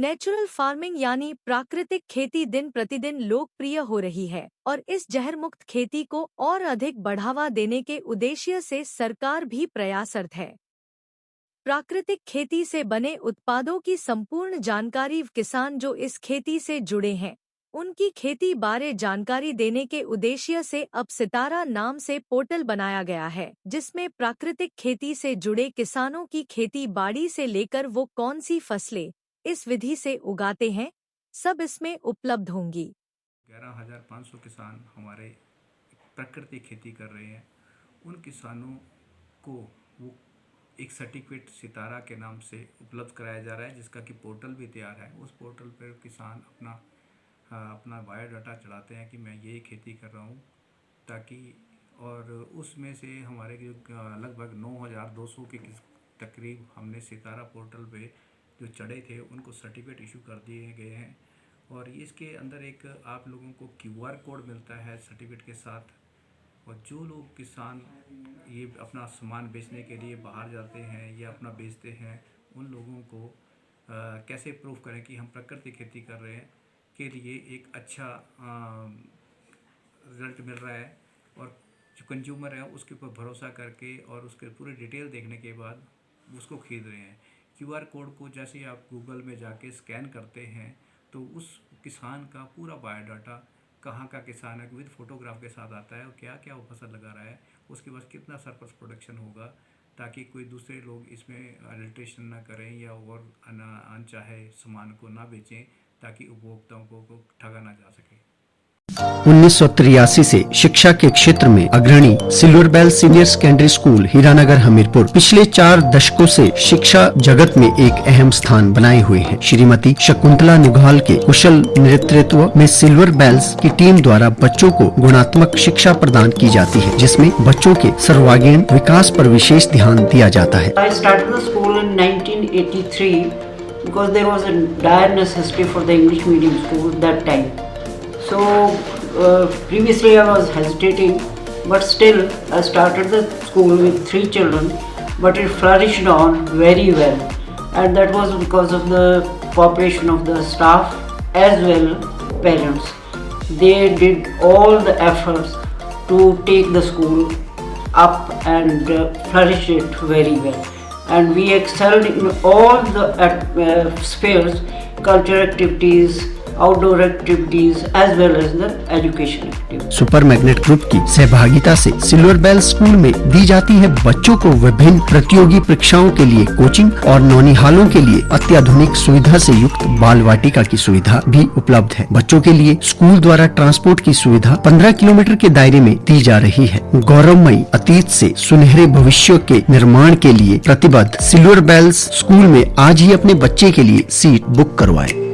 Natural farming यानी प्राकृतिक खेती दिन प्रतिदिन लोकप्रिय हो रही है और इस जहरमुक्त खेती को और अधिक बढ़ावा देने के उद्देश्य से सरकार भी प्रयासरत है। प्राकृतिक खेती से बने उत्पादों की संपूर्ण जानकारी किसान जो इस खेती से जुड़े हैं उनकी खेती बारे जानकारी देने के उद्देश्य से अब सितारा नाम से पोर्टल बनाया गया है, जिसमें प्राकृतिक खेती से जुड़े किसानों की खेती बाड़ी से लेकर वो कौन सी फसलें इस विधि से उगाते हैं, सब इसमें उपलब्ध होंगी। 11,500 किसान हमारे प्राकृतिक खेती कर रहे हैं। उन किसानों को वो एक सर्टिफिकेट सितारा के नाम से उपलब्ध कराया जा रहा है, जिसका कि पोर्टल भी तैयार है। उस पोर्टल पर किसान अपना बायोडाटा चढ़ाते हैं कि मैं ये खेती कर रहा हूँ, ताकि और उसमें से हमारे जो लगभग 9,200 के तकरीब हमने सितारा पोर्टल पे जो चढ़े थे उनको सर्टिफिकेट इशू कर दिए गए हैं। और इसके अंदर एक आप लोगों को QR कोड मिलता है सर्टिफिकेट के साथ। और जो लोग किसान ये अपना सामान बेचने के लिए बाहर जाते हैं या अपना बेचते हैं, उन लोगों को कैसे प्रूव करें कि हम प्राकृतिक खेती कर रहे हैं के लिए एक अच्छा रिजल्ट मिल रहा है। और जो कंज्यूमर है उसके ऊपर भरोसा करके और उसके पूरे डिटेल देखने के बाद उसको खरीद रहे हैं। QR कोड को जैसे ही आप गूगल में जाके स्कैन करते हैं तो उस किसान का पूरा बायोडाटा, कहाँ का किसान है, विद फोटोग्राफ के साथ आता है और क्या क्या वो फसल लगा रहा है, उसके बाद कितना सरप्लस प्रोडक्शन होगा, ताकि कोई दूसरे लोग इसमें अडल्ट्रेशन ना करें या और अनचाहे सामान को ना बेचें, ताकि उपभोक्ताओं को ठगा ना जा सके। 1983 से शिक्षा के क्षेत्र में अग्रणी silver bell senior secondary school Hiranagar Hamirpur पिछले 4 दशकों से शिक्षा जगत में एक अहम स्थान बनाए हुए हैं। श्रीमती शकुंतला नुघाल के कुशल नेतृत्व में सिल्वर बेल्स की टीम द्वारा बच्चों को गुणात्मक शिक्षा प्रदान की जाती है, जिसमें बच्चों के सर्वांगीण विकास पर विशेष ध्यान दिया जाता है। I started the school in 1983 because there was a dire necessity for the English medium school that time. So previously I was hesitating, but still I started the school with 3 children, but it flourished on very well, and that was because of the cooperation of the staff as well parents. They did all the efforts to take the school up and flourish it very well, and we excelled in all the spheres, cultural activities, outdoor activities as well as the education activities. Super magnet group की सहभागिता से silver bell school में दी जाती है बच्चों को विभिन्न प्रतियोगी परीक्षाओं के लिए कोचिंग और नौनिहालों के लिए अत्याधुनिक सुविधा से युक्त बाल वाटिका की सुविधा भी उपलब्ध है। बच्चों के लिए स्कूल द्वारा ट्रांसपोर्ट की सुविधा 15 किलोमीटर के दायरे में दी जा रही है। गौरवमयी अतीत से सुनहरे भविष्य के निर्माण के लिए प्रतिबद्ध सिल्वर बेल्स स्कूल में आज ही अपने बच्चे के लिए सीट बुक करवाएं।